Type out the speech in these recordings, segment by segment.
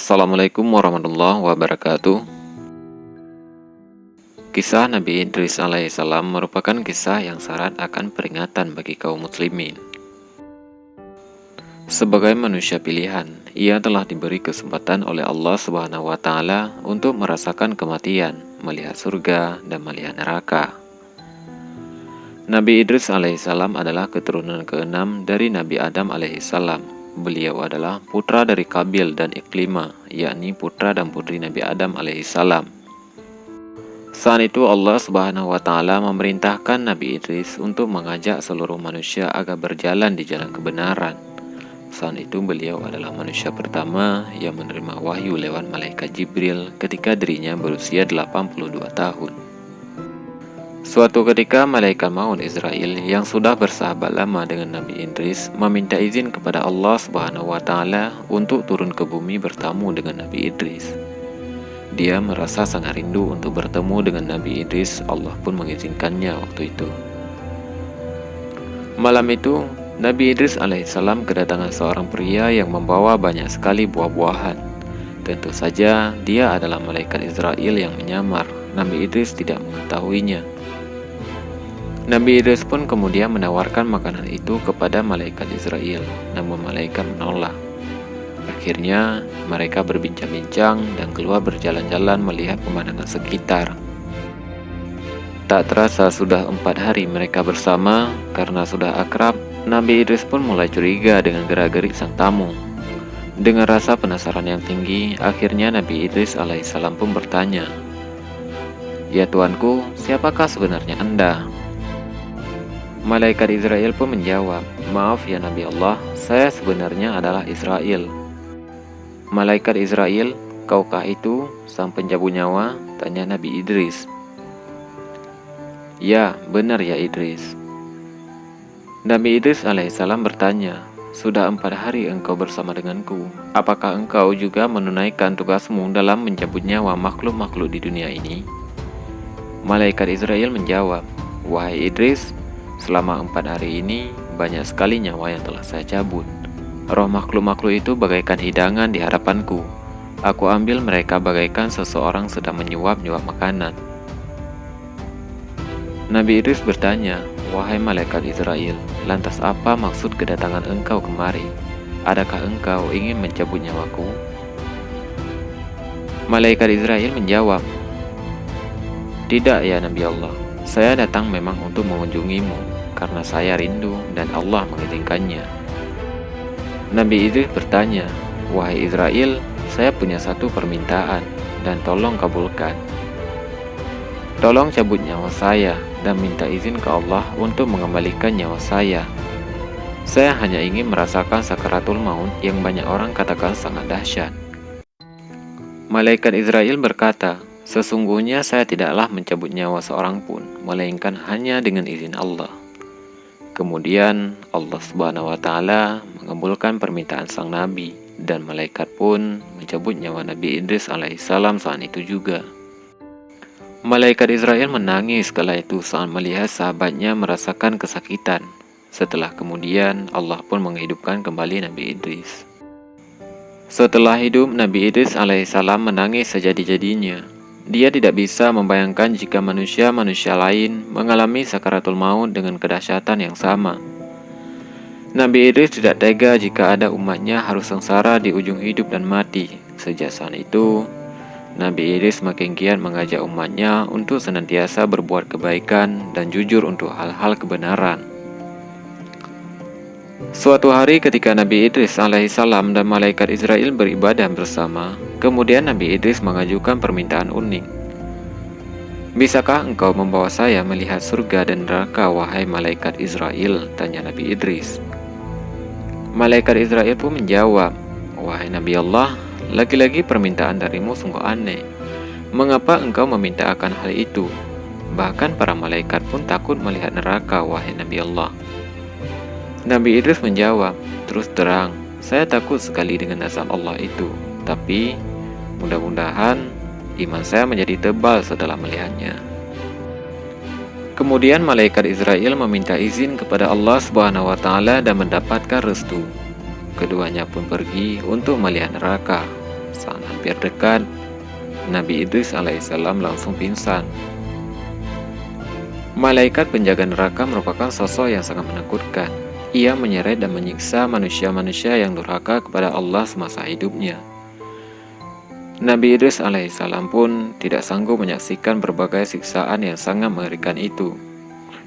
Assalamualaikum warahmatullahi wabarakatuh. Kisah Nabi Idris alaihissalam merupakan kisah yang syarat akan peringatan bagi kaum muslimin. Sebagai manusia pilihan, ia telah diberi kesempatan oleh Allah Subhanahu wa Ta'ala untuk merasakan kematian, melihat surga, dan melihat neraka. Nabi Idris alaihissalam adalah keturunan ke-6 dari Nabi Adam alaihissalam. Beliau adalah putra dari Qabil dan Iklimah, yakni putra dan putri Nabi Adam alaihissalam. Saat itu Allah Subhanahu wa Ta'ala memerintahkan Nabi Idris untuk mengajak seluruh manusia agar berjalan di jalan kebenaran. Saat itu beliau adalah manusia pertama yang menerima wahyu lewat malaikat Jibril ketika dirinya berusia 82 tahun. Suatu ketika malaikat maut Israel yang sudah bersahabat lama dengan Nabi Idris meminta izin kepada Allah Subhanahu wa Ta'ala untuk turun ke bumi bertamu dengan Nabi Idris. Dia merasa sangat rindu untuk bertemu dengan Nabi Idris. Allah pun mengizinkannya waktu itu. Malam itu Nabi Idris alaihissalam kedatangan seorang pria yang membawa banyak sekali buah-buahan. Tentu saja dia adalah malaikat Israel yang menyamar. Nabi Idris tidak mengetahuinya. Nabi Idris pun kemudian menawarkan makanan itu kepada malaikat Israel, namun malaikat menolak. Akhirnya mereka berbincang-bincang dan keluar berjalan-jalan melihat pemandangan sekitar. Tak terasa sudah 4 hari mereka bersama. Karena sudah akrab, Nabi Idris pun mulai curiga dengan gerak-gerik sang tamu. Dengan rasa penasaran yang tinggi, akhirnya Nabi Idris alaihissalam pun bertanya, "Ya Tuanku, siapakah sebenarnya Anda?" Malaikat Israel pun menjawab, "Maaf ya Nabi Allah, saya sebenarnya adalah Israel." "Malaikat Israel, kaukah itu sang pencabut nyawa?" tanya Nabi Idris. "Ya, benar ya Idris." Nabi Idris alaihissalam bertanya, "Sudah 4 hari engkau bersama denganku. Apakah engkau juga menunaikan tugasmu dalam mencabut nyawa makhluk-makhluk di dunia ini?" Malaikat Israel menjawab, "Wahai Idris, selama 4 hari ini banyak sekali nyawa yang telah saya cabut. Roh makhluk-makhluk itu bagaikan hidangan di hadapanku. Aku ambil mereka bagaikan seseorang sedang menyuap-nyuap makanan." Nabi Idris bertanya, "Wahai malaikat Israel, lantas apa maksud kedatangan engkau kemari? Adakah engkau ingin mencabut nyawaku?" Malaikat Israel menjawab, "Tidak ya Nabi Allah, saya datang memang untuk mengunjungimu karena saya rindu dan Allah mengizinkannya." Nabi Idris bertanya, "Wahai Israel, saya punya satu permintaan dan tolong kabulkan. Tolong cabut nyawa saya dan minta izin ke Allah untuk mengembalikan nyawa saya. Saya hanya ingin merasakan sakaratul maut yang banyak orang katakan sangat dahsyat." Malaikat Israel berkata, "Sesungguhnya saya tidaklah mencabut nyawa seorang pun, melainkan hanya dengan izin Allah." Kemudian Allah Subhanahu wa Ta'ala mengabulkan permintaan sang Nabi, dan malaikat pun mencabut nyawa Nabi Idris alaihissalam saat itu juga. Malaikat Israel menangis kala itu saat melihat sahabatnya merasakan kesakitan. Setelah kemudian Allah pun menghidupkan kembali Nabi Idris. Setelah hidup, Nabi Idris alaihissalam menangis sejadi-jadinya. Dia tidak bisa membayangkan jika manusia-manusia lain mengalami sakaratul maut dengan kedahsyatan yang sama. Nabi Idris tidak tega jika ada umatnya harus sengsara di ujung hidup dan mati. Sejak saat itu, Nabi Idris makin giat mengajak umatnya untuk senantiasa berbuat kebaikan dan jujur untuk hal-hal kebenaran. Suatu hari ketika Nabi Idris alaihissalam dan malaikat Israel beribadah bersama, kemudian Nabi Idris mengajukan permintaan unik. "Bisakah engkau membawa saya melihat surga dan neraka, wahai malaikat Israel?" tanya Nabi Idris. Malaikat Israel pun menjawab, "Wahai Nabi Allah, lagi-lagi permintaan darimu sungguh aneh. Mengapa engkau meminta akan hal itu? Bahkan para malaikat pun takut melihat neraka, wahai Nabi Allah." Nabi Idris menjawab, "Terus terang, saya takut sekali dengan azab Allah itu. Tapi mudah-mudahan iman saya menjadi tebal setelah melihatnya." Kemudian malaikat Israel meminta izin kepada Allah Subhanahu wa Ta'ala dan mendapatkan restu. Keduanya pun pergi untuk melihat neraka. Saat hampir dekat, Nabi Idris alaihissalam langsung pingsan. Malaikat penjaga neraka merupakan sosok yang sangat menakutkan. Ia menyeret dan menyiksa manusia-manusia yang durhaka kepada Allah semasa hidupnya. Nabi Idris alaihissalam pun tidak sanggup menyaksikan berbagai siksaan yang sangat mengerikan itu.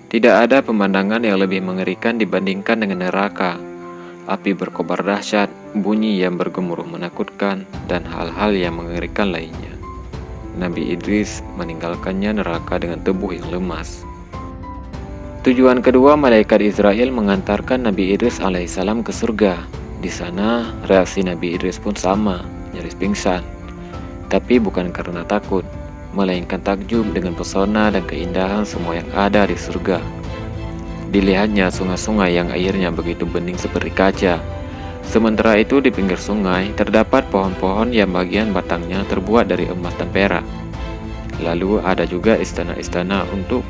Tidak ada pemandangan yang lebih mengerikan dibandingkan dengan neraka. Api berkobar dahsyat, bunyi yang bergemuruh menakutkan, dan hal-hal yang mengerikan lainnya. Nabi Idris meninggalkannya neraka dengan tubuh yang lemas. Tujuan kedua, malaikat Israel mengantarkan Nabi Idris alaihissalam ke surga. Di sana, reaksi Nabi Idris pun sama, nyaris pingsan. Tapi bukan karena takut, melainkan takjub dengan pesona dan keindahan semua yang ada di surga. Dilihatnya sungai-sungai yang airnya begitu bening seperti kaca. Sementara itu di pinggir sungai terdapat pohon-pohon yang bagian batangnya terbuat dari emas dan perak. Lalu ada juga istana-istana untuk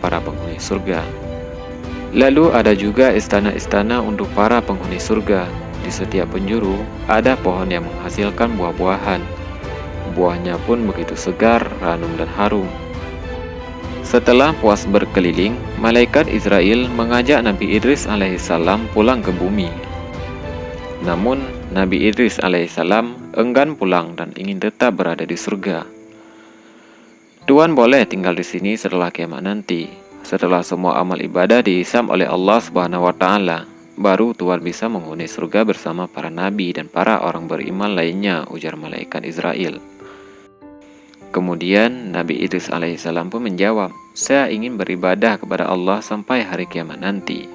para penghuni surga. Di setiap penjuru ada pohon yang menghasilkan buah-buahan. Buahnya pun begitu segar, ranum dan harum. Setelah puas berkeliling, malaikat Israel mengajak Nabi Idris alaihissalam pulang ke bumi. Namun, Nabi Idris alaihissalam enggan pulang dan ingin tetap berada di surga. Tuhan boleh tinggal di sini setelah kiamat nanti. Setelah semua amal ibadah dihisab oleh Allah Subhanahu wa Ta'ala, baru Tuhan bisa menghuni surga bersama para nabi dan para orang beriman lainnya, ujar malaikat Israel. Kemudian Nabi Idris alaihissalam pun menjawab, saya ingin beribadah kepada Allah sampai hari kiamat nanti.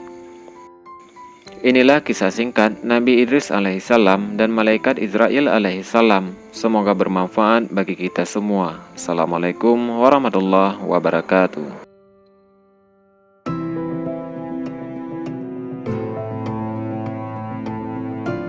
Inilah kisah singkat Nabi Idris alaihissalam dan malaikat Israel alaihissalam. Semoga bermanfaat bagi kita semua. Assalamualaikum warahmatullahi wabarakatuh.